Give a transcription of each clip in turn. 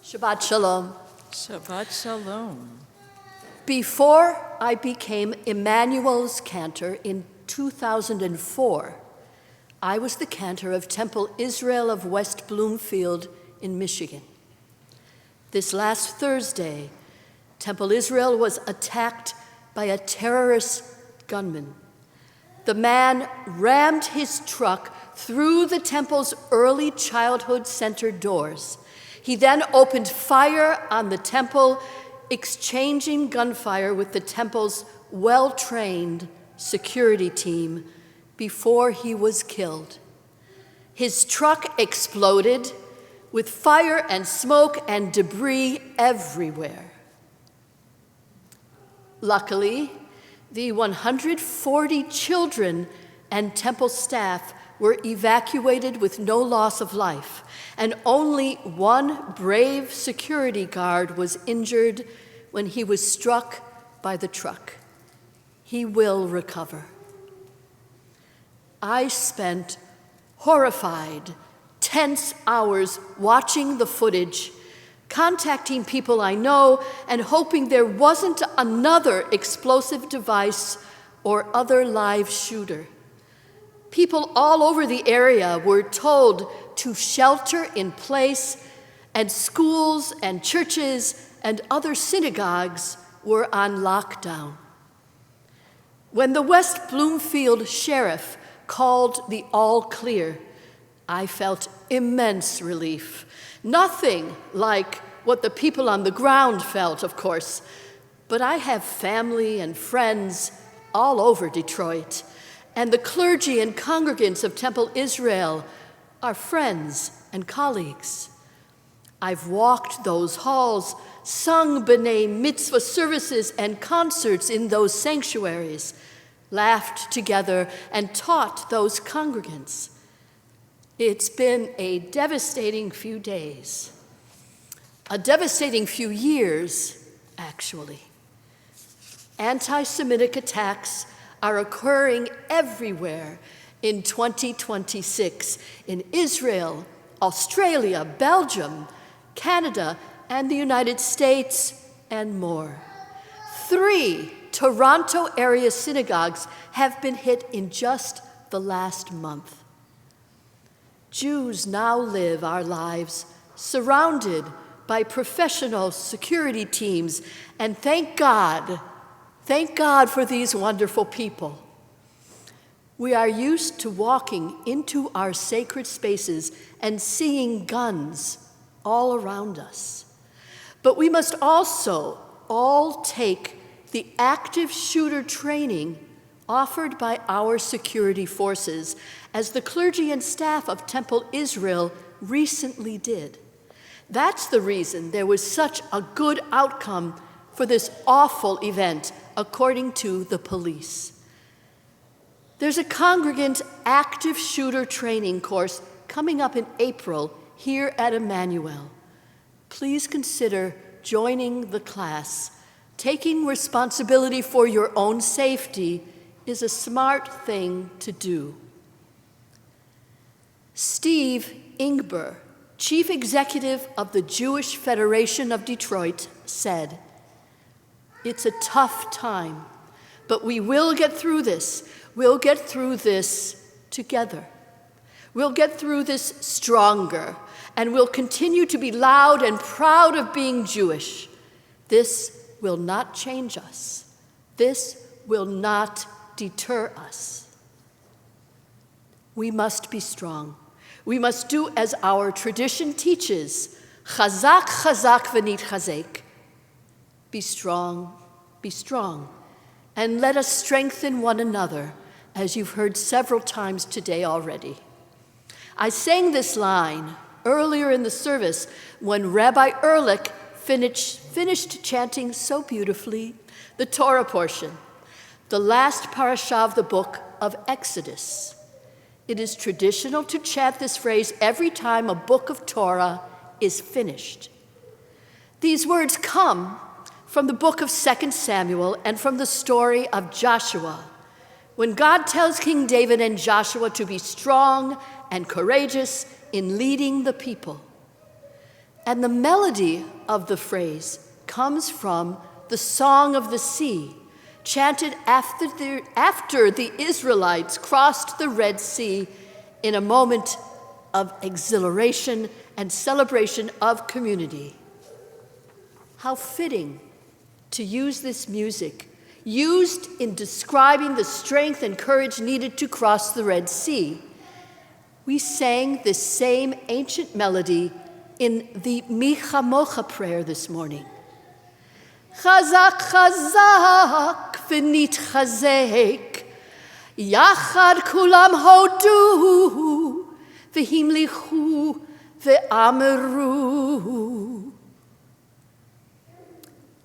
Shabbat Shalom. Shabbat Shalom. Before I became Emanu-El's cantor in 2004, I was the cantor of Temple Israel of West Bloomfield in Michigan. This last Thursday, Temple Israel was attacked by a terrorist gunman. The man rammed his truck through the temple's early childhood center doors. He then opened fire on the temple, exchanging gunfire with the temple's well-trained security team before he was killed. His truck exploded with fire and smoke and debris everywhere. Luckily, the 140 children and temple staff were evacuated with no loss of life, and only one brave security guard was injured when he was struck by the truck. He will recover. I spent horrified, tense hours watching the footage, contacting people I know, and hoping there wasn't another explosive device or other live shooter. People all over the area were told to shelter in place, and schools and churches and other synagogues were on lockdown. When the West Bloomfield sheriff called the all clear, I felt immense relief. Nothing like what the people on the ground felt, of course, but I have family and friends all over Detroit, and the clergy and congregants of Temple Israel are friends and colleagues. I've walked those halls, sung B'nai Mitzvah services and concerts in those sanctuaries, laughed together, and taught those congregants. It's been a devastating few days, a devastating few years, actually. Anti-Semitic attacks are occurring everywhere in 2026, in Israel, Australia, Belgium, Canada, and the United States, and more. 3 Toronto area synagogues have been hit in just the last month. Jews now live our lives surrounded by professional security teams, and thank God for these wonderful people. We are used to walking into our sacred spaces and seeing guns all around us. But we must also all take the active shooter training offered by our security forces, as the clergy and staff of Temple Israel recently did. That's the reason there was such a good outcome for this awful event, according to the police. There's a congregant active shooter training course coming up in April here at Emanu-El. Please consider joining the class. Taking responsibility for your own safety is a smart thing to do. Steve Ingber, Chief Executive of the Jewish Federation of Detroit, said, "It's a tough time, but we will get through this. We'll get through this together. We'll get through this stronger, and we'll continue to be loud and proud of being Jewish. This will not change us. This will not deter us. We must be strong. We must do as our tradition teaches, chazak, chazak, v'nitchazek. Be strong, and let us strengthen one another, as you've heard several times today already." I sang this line earlier in the service when Rabbi Ehrlich finished chanting so beautifully the Torah portion, the last parashah of the book of Exodus. It is traditional to chant this phrase every time a book of Torah is finished. These words come from the book of 2 Samuel and from the story of Joshua, when God tells King David and Joshua to be strong and courageous in leading the people. And the melody of the phrase comes from the Song of the Sea, chanted after the Israelites crossed the Red Sea in a moment of exhilaration and celebration of community. How fitting to use this music, used in describing the strength and courage needed to cross the Red Sea. We sang this same ancient melody in the Mi Chamocha prayer this morning. Chazak chazak v'nitchazek, yachad kulam hodu, v'himlichu v'ameru.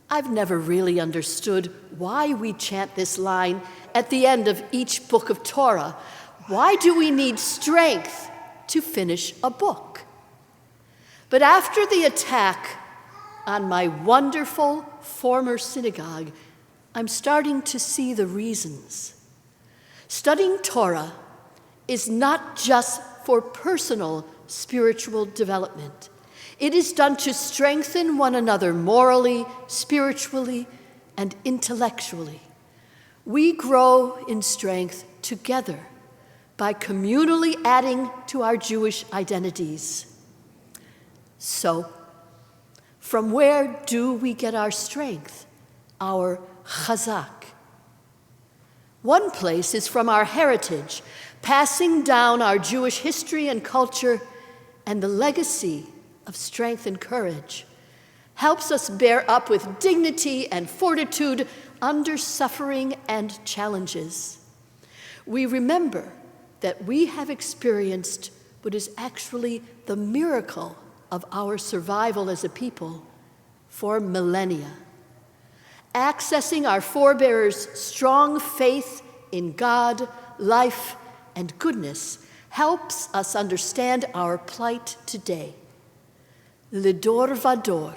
I've never really understood why we chant this line at the end of each book of Torah. Why do we need strength to finish a book? But after the attack on my wonderful former synagogue, I'm starting to see the reasons. Studying Torah is not just for personal spiritual development. It is done to strengthen one another morally, spiritually, and intellectually. We grow in strength together by communally adding to our Jewish identities. So, from where do we get our strength, our chazak? One place is from our heritage, passing down our Jewish history and culture, and the legacy of strength and courage helps us bear up with dignity and fortitude under suffering and challenges. We remember that we have experienced what is actually the miracle of our survival as a people for millennia. Accessing our forebears' strong faith in God, life, and goodness helps us understand our plight today. Lidor vador,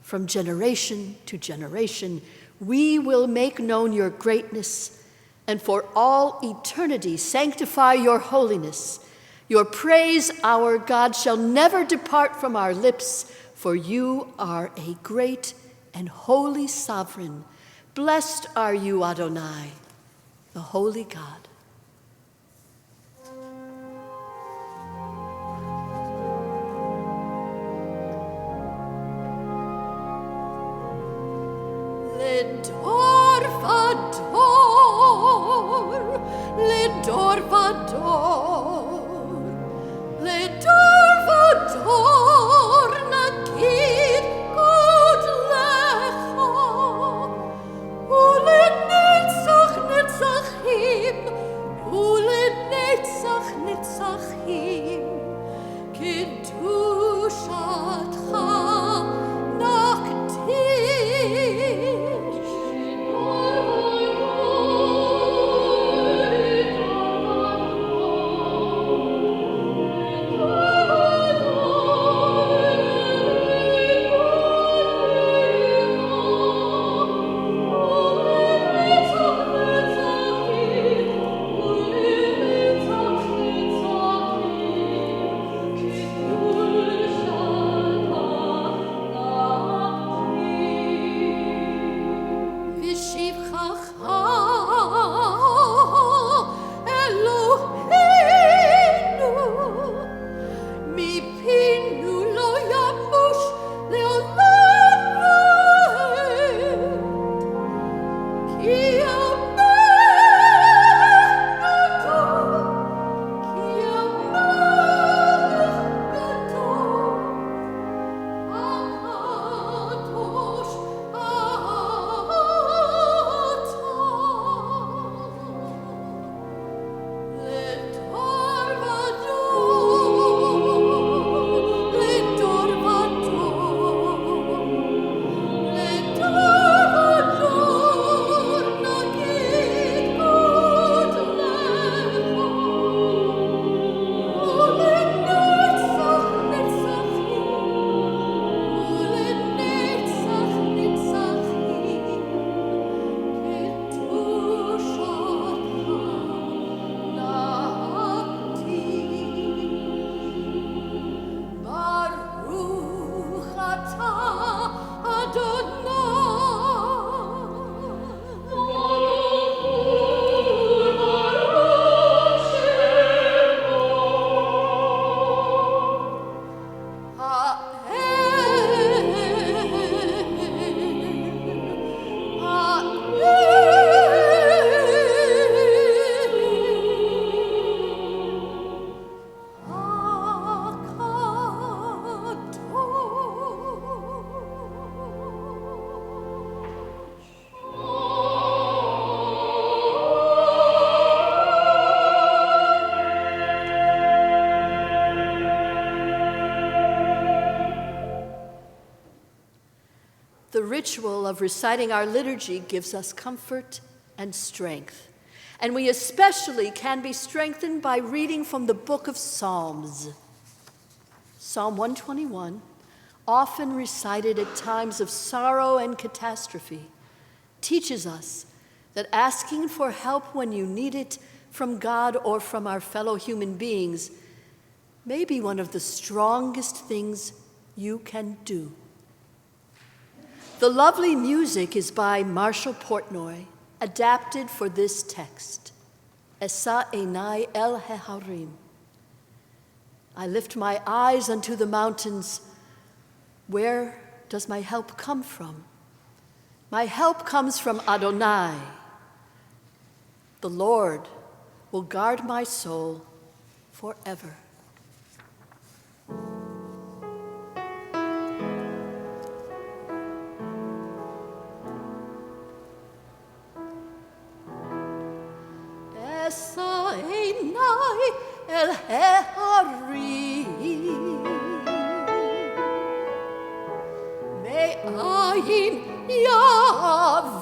from generation to generation, we will make known your greatness, and for all eternity sanctify your holiness. Your praise, our God, shall never depart from our lips, for you are a great and holy sovereign. Blessed are you, Adonai, the holy God. Lidor vador, lidor vador, lidor vador, nagid god lecha, ulenetzach netzachim, ulenetzach netzachim, kedushatcha naktish. the ritual of reciting our liturgy gives us comfort and strength. And we especially can be strengthened by reading from the book of Psalms. Psalm 121, often recited at times of sorrow and catastrophe, teaches us that asking for help when you need it from God or from our fellow human beings may be one of the strongest things you can do. The lovely music is by Marshall Portnoy, adapted for this text. Esa einai el heharim. I lift my eyes unto the mountains. Where does my help come from? My help comes from Adonai. The Lord will guard my soul forever. Esa einai el heharim. Me'ayin yavo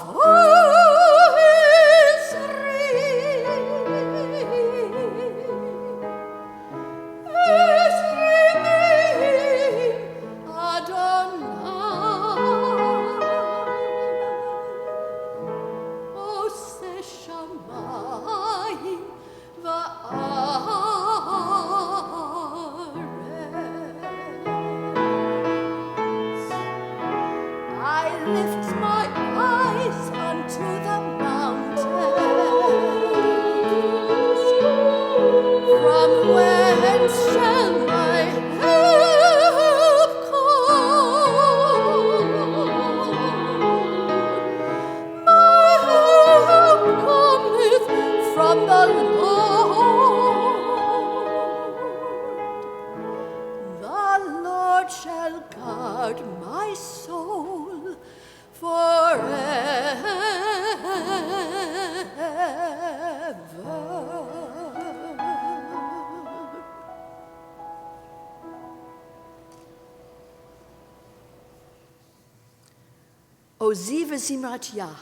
Oziva Zimrat Yah,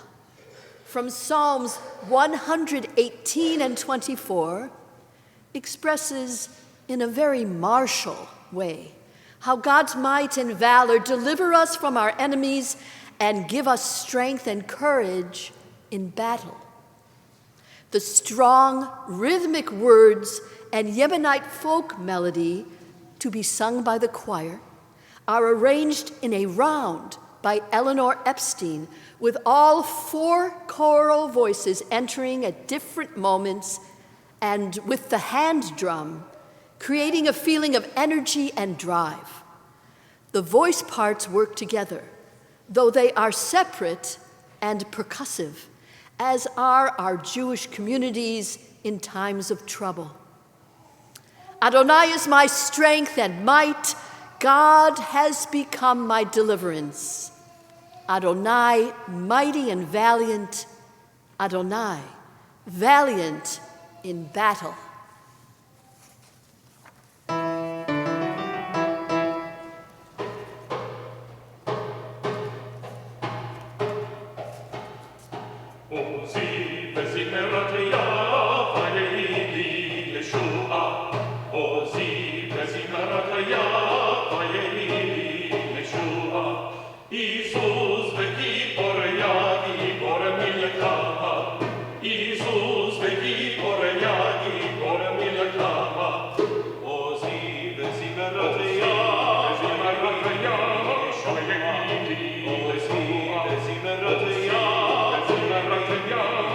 from Psalms 118 and 24, expresses in a very martial way how God's might and valor deliver us from our enemies and give us strength and courage in battle. The strong, rhythmic words and Yemenite folk melody to be sung by the choir are arranged in a round by Eleanor Epstein, with all 4 choral voices entering at different moments and with the hand drum, creating a feeling of energy and drive. The voice parts work together, though they are separate and percussive, as are our Jewish communities in times of trouble. Adonai is my strength and might. God has become my deliverance. Adonai, mighty and valiant. Adonai, valiant in battle. Yeah.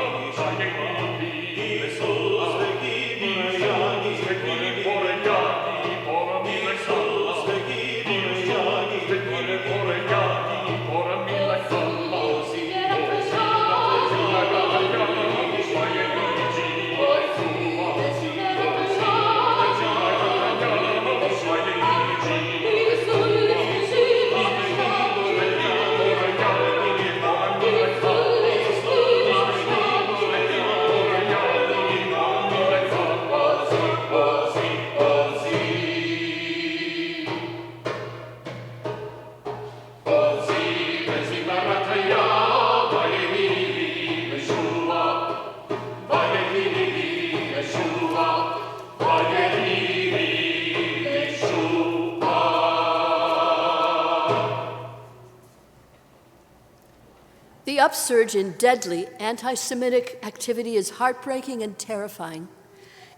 The upsurge in deadly anti-Semitic activity is heartbreaking and terrifying,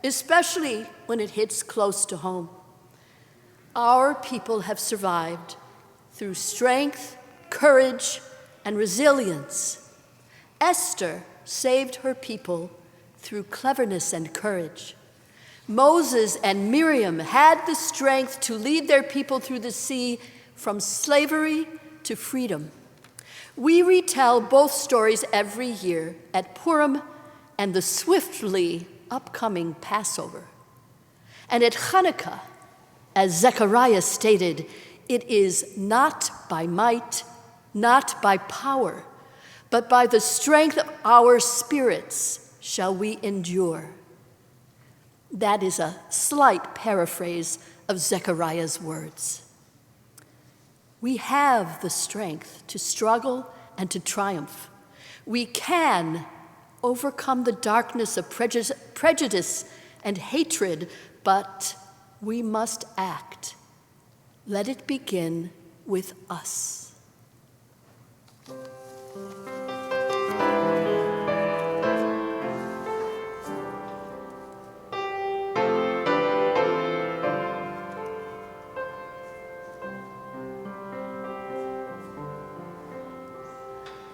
especially when it hits close to home. Our people have survived through strength, courage, and resilience. Esther saved her people through cleverness and courage. Moses and Miriam had the strength to lead their people through the sea from slavery to freedom. We retell both stories every year at Purim and the swiftly upcoming Passover. And at Hanukkah, as Zechariah stated, it is not by might, not by power, but by the strength of our spirits shall we endure. That is a slight paraphrase of Zechariah's words. We have the strength to struggle and to triumph. We can overcome the darkness of prejudice and hatred, but we must act. Let it begin with us.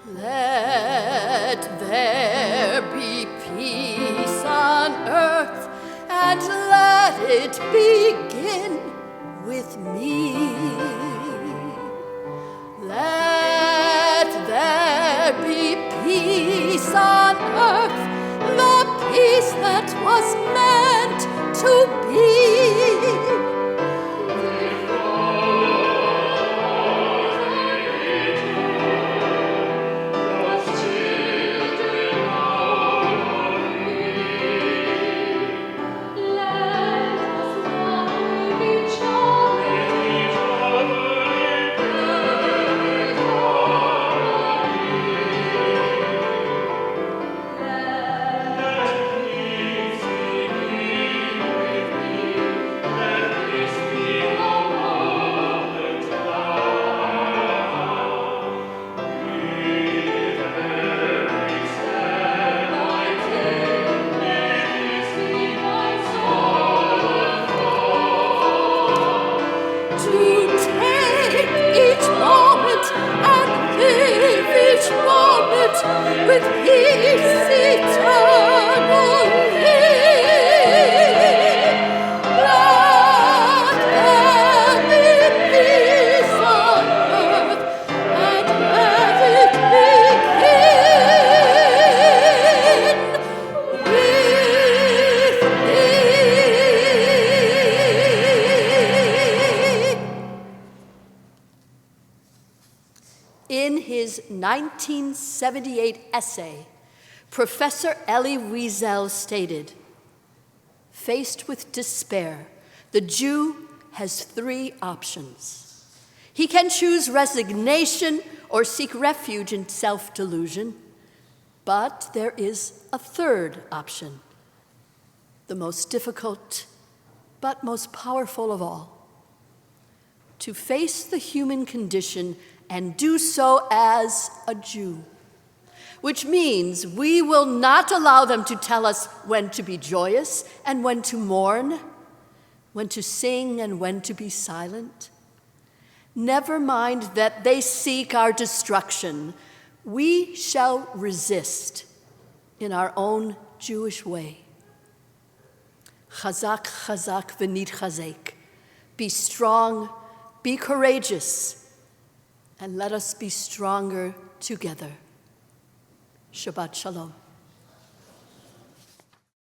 Let there be peace on earth, and let it begin with me. Let there be peace on earth, the peace that was meant to be. With peace eternally, let there be peace on earth, and let it begin with me. In his 1978 essay, Professor Elie Wiesel stated, faced with despair, the Jew has three options. He can choose resignation or seek refuge in self-delusion, but there is a third option, the most difficult but most powerful of all, to face the human condition and do so as a Jew, which means we will not allow them to tell us when to be joyous and when to mourn, when to sing and when to be silent. Never mind that they seek our destruction. We shall resist in our own Jewish way. Chazak, chazak, v'nitchazek. Be strong, be courageous, and let us be stronger together. Shabbat Shalom.